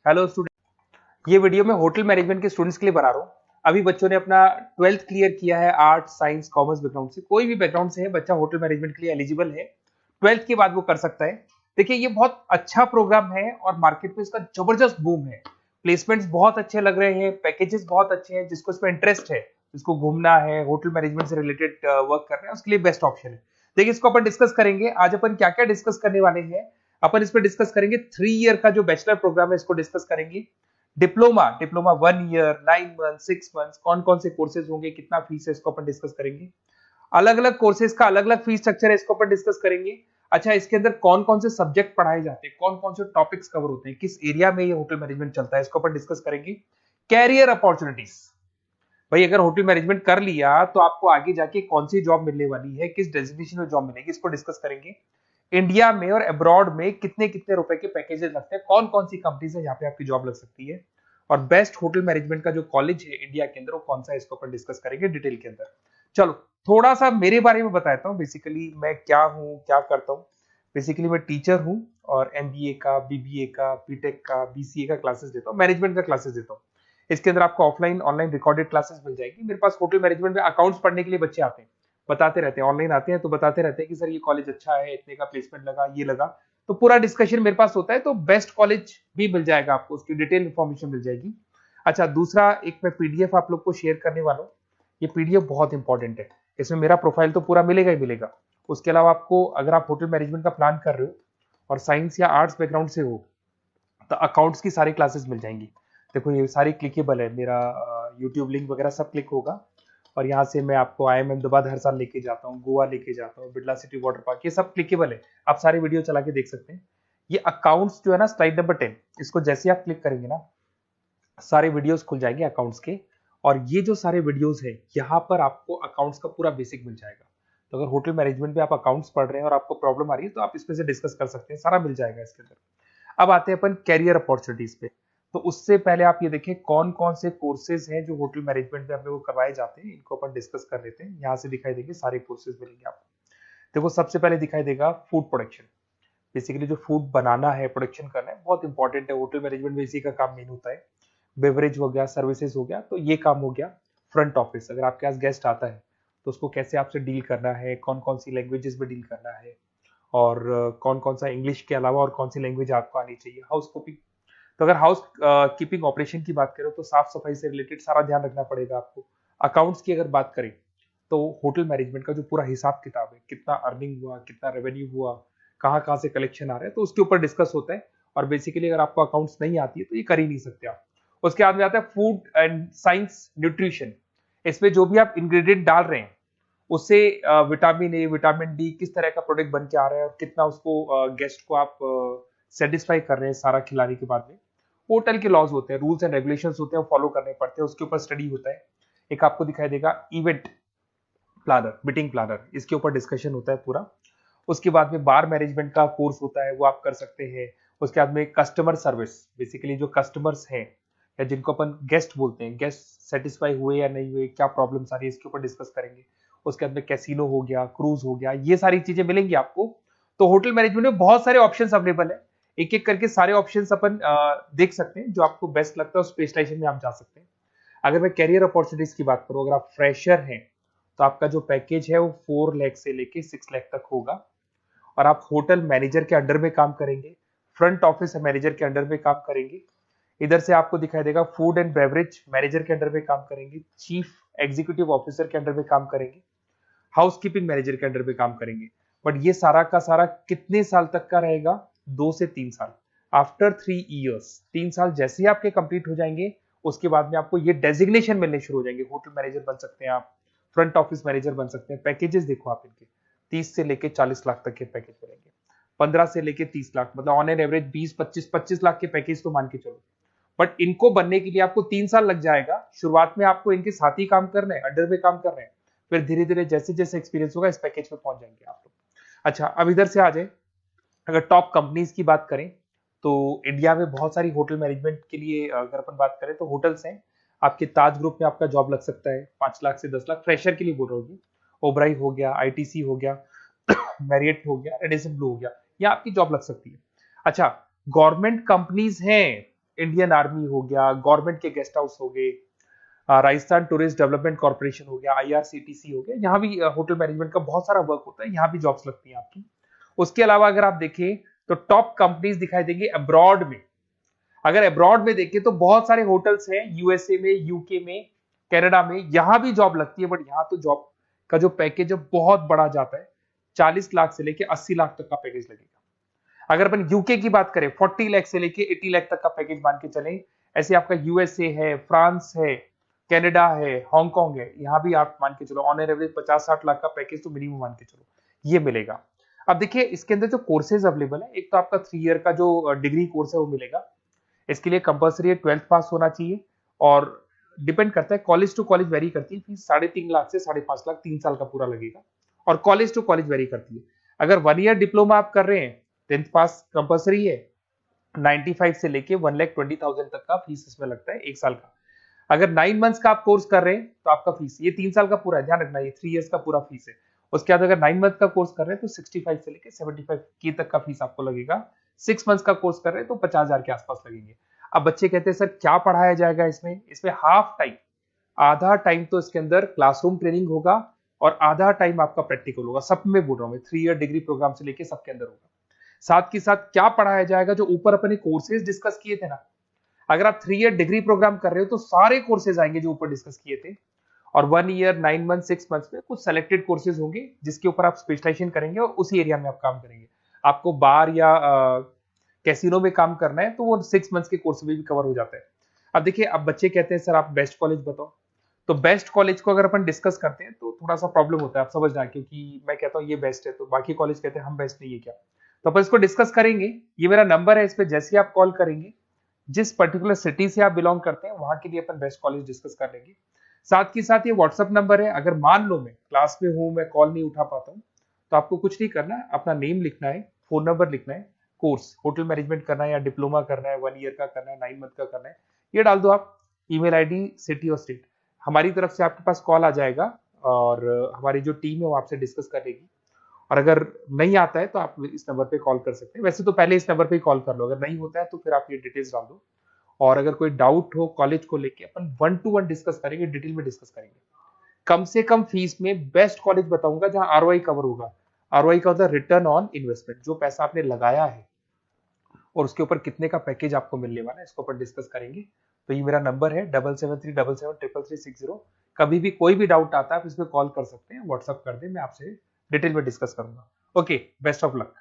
Hello student, ये video मैं hotel management के स्टूडेंट्स के लिए बना रहा हूँ। अभी बच्चों ने अपना 12th क्लियर किया है, आर्ट साइंस कॉमर्स बैकग्राउंड से, कोई भी बैकग्राउंड से है बच्चा होटल मैनेजमेंट के लिए एलिजिबल है। 12th के बाद वो कर सकता है। देखिए, ये बहुत अच्छा प्रोग्राम है और मार्केट में इसका जबरदस्त बूम है। प्लेसमेंट्स बहुत अच्छे लग रहे हैं, पैकेजेस बहुत अच्छे हैं। जिसको इसमें इंटरेस्ट है, जिसको घूमना है, होटल मैनेजमेंट से रिलेटेड वर्क करना है, उसके लिए बेस्ट ऑप्शन है। देखिए, इसको अपन डिस्कस करेंगे आज। अपन क्या क्या डिस्कस करने वाले हैं, अपन इस पर डिस्कस करेंगे। 3 ईयर का जो बैचलर प्रोग्राम है इसको डिस्कस करेंगे। Diploma diploma 1 year, 9 month, 6 month, कौन कौन से कोर्सेज होंगे, कितना फीस है, इसको अपन डिस्कस करेंगे। अलग अलग कोर्सेज का अलग अलग फीस स्ट्रक्चर है, इसको अपन डिस्कस करेंगे। अच्छा, इसके अंदर कौन कौन से सब्जेक्ट पढ़ाए जाते हैं, कौन कौन से टॉपिक्स कवर होते हैं, किस एरिया में ये होटल मैनेजमेंट चलता है, इसको अपन डिस्कस करेंगे। कैरियर अपॉर्चुनिटीज, भाई अगर होटल मैनेजमेंट कर लिया तो आपको आगे जाके कौन सी जॉब मिलने वाली है, किस डेजिग्नेशन में जॉब मिलेगी, इसको डिस्कस करेंगे। इंडिया में और अब्रॉड में कितने कितने रुपए के पैकेजेस लगते हैं, कौन कौन सी कंपनीज है जहां पे आपकी जॉब लग सकती है, और बेस्ट होटल मैनेजमेंट का जो कॉलेज है इंडिया के अंदर वो कौन सा है, इसको अपन डिस्कस करेंगे डिटेल के अंदर। चलो, थोड़ा सा मेरे बारे में बताता हूँ। बेसिकली मैं क्या हूँ, क्या करता हूँ। बेसिकली मैं टीचर हूँ और एमबीए का, बीबीए का, बीटेक का, बीसीए का क्लासेस देता हूँ, मैनेजमेंट का क्लासेस देता हूँ। इसके अंदर आपको ऑफलाइन ऑनलाइन रिकॉर्डेड क्लासेस मिल जाएगी। मेरे पास होटल मैनेजमेंट में अकाउंट्स पढ़ने के लिए बच्चे आते हैं, बताते रहते हैं, ऑनलाइन आते हैं तो बताते रहते हैं कि सर ये कॉलेज अच्छा है, इतने का प्लेसमेंट लगा, ये लगा। तो पूरा डिस्कशन मेरे पास होता है, तो बेस्ट कॉलेज भी मिल जाएगा आपको, उसकी डिटेल इंफॉर्मेशन मिल जाएगी। अच्छा, दूसरा एक मैं पीडीएफ आप लोग को शेयर करने वाला हूँ। ये पीडीएफ बहुत इंपॉर्टेंट है, इसमें मेरा प्रोफाइल तो पूरा मिलेगा ही मिलेगा। उसके अलावा आपको, अगर आप होटल मैनेजमेंट का प्लान कर रहे हो और साइंस या आर्ट्स बैकग्राउंड से हो, तो अकाउंट्स की सारी क्लासेस मिल जाएंगी। देखो, ये सारी क्लिकेबल है, मेरा यूट्यूब लिंक वगैरह सब क्लिक होगा। और यहाँ से मैं आपको IIM अहमदाबाद हर साल लेके जाता हूँ, गोवा लेके जाता हूँ, बिरला सिटी वाटर पार्क, ये सब क्लिकेबल है। आप सारी वीडियो चला के देख सकते हैं। ये अकाउंट्स जो है ना, स्लाइड नंबर 10, इसको जैसे आप क्लिक करेंगे ना, सारे वीडियोस खुल जाएंगे अकाउंट्स के। और ये जो सारे वीडियोस है, यहाँ पर आपको अकाउंट्स का पूरा बेसिक मिल जाएगा। तो अगर होटल मैनेजमेंट में आप अकाउंट्स पढ़ रहे हैं और आपको प्रॉब्लम आ रही है, तो आप इसमें से डिस्कस कर सकते हैं, सारा मिल जाएगा इसके अंदर। अब आते हैं अपन कैरियर अपॉर्चुनिटीज पे। तो उससे पहले आप ये देखें कौन कौन से कोर्सेज हैं जो होटल मैनेजमेंट में अपने को करवाए जाते हैं, इनको अपन डिस्कस कर लेते हैं। यहाँ से दिखाई देंगे सारे कोर्सेज मिलेंगे आपको। देखो, सबसे पहले दिखाई देगा फूड प्रोडक्शन। बेसिकली जो फूड बनाना है, प्रोडक्शन करना है, बहुत इंपॉर्टेंट है। होटल मैनेजमेंट में इसी का काम मेन होता है। बेवरेज हो गया, सर्विसेज हो गया, तो ये काम हो गया। फ्रंट ऑफिस, अगर आपके पास गेस्ट आता है तो उसको कैसे आपसे डील करना है, कौन कौन सी लैंग्वेजेस में डील करना है, और कौन कौन सा इंग्लिश के अलावा और कौन सी लैंग्वेज आपको आनी चाहिए। हाउस कीपिंग, तो अगर हाउस कीपिंग ऑपरेशन की बात करें तो साफ सफाई से रिलेटेड सारा ध्यान रखना पड़ेगा आपको। अकाउंट्स की अगर बात करें तो होटल मैनेजमेंट का जो पूरा हिसाब किताब है, कितना अर्निंग हुआ, कितना रेवेन्यू हुआ, कहाँ कहाँ से कलेक्शन आ रहा है, तो उसके ऊपर डिस्कस होता है। और बेसिकली अगर आपको अकाउंट्स नहीं आती है तो ये कर ही नहीं सकते आप। उसके बाद में आता है फूड एंड साइंस न्यूट्रिशन। इसमें जो भी आप इंग्रेडिएंट डाल रहे हैं, उससे विटामिन ए, विटामिन डी, किस तरह का प्रोडक्ट बन के आ रहा है और कितना उसको गेस्ट को आप सेटिस्फाई कर रहे हैं सारा खिलाने के बाद में। होटल के लॉज होते हैं, रूल्स एंड रेगुलेशंस होते हैं, वो फॉलो करने पड़ते हैं, उसके ऊपर स्टडी होता है। एक आपको दिखाई देगा इवेंट प्लानर, मीटिंग प्लानर, इसके ऊपर डिस्कशन होता है पूरा। उसके बाद में बार मैनेजमेंट का कोर्स होता है, वो आप कर सकते हैं। उसके बाद में कस्टमर सर्विस, बेसिकली जो कस्टमर्स हैं या जिनको अपन गेस्ट बोलते हैं, गेस्ट सेटिस्फाई हुए या नहीं हुए, क्या प्रॉब्लम आ रही है, इसके ऊपर डिस्कस करेंगे। उसके बाद में कैसीनो हो गया, क्रूज हो गया, ये सारी चीजें मिलेंगी आपको। तो होटल मैनेजमेंट में बहुत सारे ऑप्शंस अवेलेबल है। एक एक करके सारे ऑप्शंस अपन देख सकते हैं, जो आपको बेस्ट लगता है उस स्पेशलाइजेशन में आप जा सकते हैं। अगर मैं कैरियर अपॉर्चुनिटीज की बात करूं, अगर आप फ्रेशर हैं तो आपका जो पैकेज है वो 4 लाख से लेके 6 लाख तक होगा। और आप होटल मैनेजर के अंडर में काम करेंगे, फ्रंट ऑफिस मैनेजर के अंडर में काम करेंगे। इधर से आपको दिखाई देगा फूड एंड बेवरेज मैनेजर के अंडर में काम करेंगे, चीफ एग्जीक्यूटिव ऑफिसर के अंडर में काम करेंगे, हाउसकीपिंग मैनेजर के अंडर में काम करेंगे। बट ये सारा का सारा कितने साल तक का रहेगा? 2 से 3 साल। आफ्टर 3 इयर्स, 3 साल जैसे ही आपके कंप्लीट हो जाएंगे, उसके बाद में आपको ये डेजिग्नेशन मिलने शुरू हो जाएंगे। होटल मैनेजर बन सकते हैं आप, फ्रंट ऑफिस मैनेजर बन सकते हैं। पैकेजेस देखो आप इनके, 30 से लेके 40 लाख तक के पैकेज मिलेंगे, 15 से लेके 30 लाख, मतलब ऑन एन एवरेज 20, 25, 25 लाख के पैकेज तो मान के चलो। बट इनको बनने के लिए आपको 3 साल लग जाएगा। शुरुआत में आपको इनके साथ ही काम करना है, अंडर में काम कर रहे हैं, फिर धीरे धीरे जैसे जैसे एक्सपीरियंस होगा इस पैकेज में पहुंच जाएंगे आप लोग। अच्छा, अब इधर से आ जाए, अगर टॉप कंपनीज की बात करें तो इंडिया में बहुत सारी होटल मैनेजमेंट के लिए अगर अपन बात करें तो होटल्स हैं। आपके ताज ग्रुप में आपका जॉब लग सकता है 5 लाख से 10 लाख, फ्रेशर के लिए बोल रहा हूँ। ओबराई हो गया, आईटीसी हो गया, मैरियट हो गया, रेडिसन ब्लू हो गया, या आपकी जॉब लग सकती है। अच्छा, गवर्नमेंट कंपनीज हैं इंडियन आर्मी हो गया, गवर्नमेंट के गेस्ट हाउस हो गए, राजस्थान टूरिस्ट डेवलपमेंट कॉर्पोरेशन हो गया, आईआरसीटीसी हो गया, यहाँ भी होटल मैनेजमेंट का बहुत सारा वर्क होता है, यहाँ भी जॉब्स लगती हैं आपकी। उसके अलावा अगर आप देखें तो टॉप कंपनीज दिखाई देंगी अब्रॉड में। अगर अब्रॉड में देखें तो बहुत सारे होटल्स हैं यूएसए में, यूके में, कनाडा में, यहां भी जॉब लगती है, बट यहाँ तो जॉब का जो पैकेज है बहुत बड़ा जाता है, 40 लाख से लेके 80 लाख तक का पैकेज लगेगा। अगर अपन यूके की बात करें 40 लाख से लेके 80 लाख तक का पैकेज मान के चलें। ऐसे आपका यूएसए है, फ्रांस है, कनाडा है, हांगकांग है, यहाँ भी आप मान के चलो ऑन एन एवरेज 50-60 लाख का पैकेज तो मिनिमम मान के चलो ये मिलेगा। अब देखिए इसके अंदर जो कोर्सेज अवेलेबल है, एक तो आपका 3 ईयर का जो डिग्री कोर्स है वो मिलेगा। इसके लिए कंपलसरी 12th पास होना चाहिए, और डिपेंड करता है कॉलेज टू कॉलेज वेरी करती है फीस, 3.5 लाख से 5.5 लाख 3 साल का पूरा लगेगा, और कॉलेज टू कॉलेज वेरी करती है। अगर 1 ईयर डिप्लोमा आप कर रहे हैं, 10th पास कंपलसरी है, 95 से लेके 1,20,000 तक का फीस इसमें लगता है एक साल का। अगर 9 मंथ्स का आप कोर्स कर रहे हैं तो आपका फीस, ये 3 साल का पूरा है, ध्यान रखना, ये 3 इयर्स का पूरा फीस है। उसके बाद अगर 9 मंथ का कोर्स कर रहे हैं तो 65 से लेके 75 के तक का फीस आपको लगेगा। 6 मंथ्स का कोर्स कर रहे हैं तो 50,000 के आसपास लगेंगे। अब बच्चे कहते हैं सर क्या पढ़ाया जाएगा इसमें? इसमें हाफ टाइम, आधा टाइम तो इसके अंदर क्लासरूम ट्रेनिंग होगा और आधा टाइम आपका प्रैक्टिकल होगा। सब में बोल रहा हूं मैं, 3 ईयर डिग्री प्रोग्राम से लेके सबके अंदर होगा। साथ के साथ क्या पढ़ाया जाएगा, जो ऊपर अपने कोर्सेज डिस्कस किए थे ना, अगर आप 3 ईयर डिग्री प्रोग्राम कर रहे हो तो सारे कोर्सेज आएंगे जो ऊपर डिस्कस किए थे, और 1 ईयर, 9 मंथ, 6 मंथ्स में कुछ सेलेक्टेड कोर्सेज होंगे जिसके ऊपर आप स्पेशलाइजेशन करेंगे और उसी एरिया में आप काम करेंगे। आपको बार या कैसीनो में काम करना है तो वो 6 मंथ्स के कोर्स में भी कवर हो जाता है। अब देखिए, अब बच्चे कहते हैं सर आप बेस्ट कॉलेज बताओ, तो बेस्ट कॉलेज को अगर अपन डिस्कस करते हैं तो थोड़ा सा प्रॉब्लम होता है, आप समझना, क्योंकि मैं कहता हूँ ये बेस्ट है तो बाकी कॉलेज कहते हैं हम बेस्ट नहीं है क्या। तो अपन इसको डिस्कस करेंगे। ये मेरा नंबर है, इस पे जैसे ही आप कॉल करेंगे, जिस पर्टिकुलर सिटी से आप बिलोंग करते हैं वहां के लिए अपन बेस्ट कॉलेज डिस्कस कर लेंगे। साथ के साथ ये व्हाट्सअप नंबर है, अगर मान लो मैं क्लास में हूं, मैं कॉल नहीं उठा पाता हूं, तो आपको कुछ नहीं करना है, अपना नेम लिखना है, फोन नंबर लिखना है, कोर्स होटल मैनेजमेंट करना है या डिप्लोमा करना है, 1 ईयर का करना है, 9 मंथ का करना है, ये डाल दो आप, ईमेल आईडी, सिटी और स्टेट, हमारी तरफ से आपके पास कॉल आ जाएगा और हमारी जो टीम है वो आपसे डिस्कस कर लेगी। और अगर नहीं आता है तो आप इस नंबर पे कॉल कर सकते हैं, वैसे तो पहले इस नंबर पे कॉल कर लो, अगर नहीं होता है तो फिर आप ये डिटेल्स डाल दो। और अगर कोई डाउट हो कॉलेज को लेके, अपन 1 to 1 डिस्कस करेंगे, डिटेल में डिस्कस करेंगे। कम से कम फीस में बेस्ट कॉलेज बताऊंगा जहां आरओआई कवर होगा। आरओआई का होता है रिटर्न ऑन इन्वेस्टमेंट, जो पैसा आपने लगाया है और उसके ऊपर कितने का पैकेज आपको मिलने वाला है, इसको अपन डिस्कस करेंगे। तो ये मेरा नंबर है 7737733360। कभी भी कोई भी डाउट आता है आप इस पर कॉल कर सकते हैं, व्हाट्सअप कर दे, मैं आपसे डिटेल में डिस्कस करूंगा। Okay, best of luck.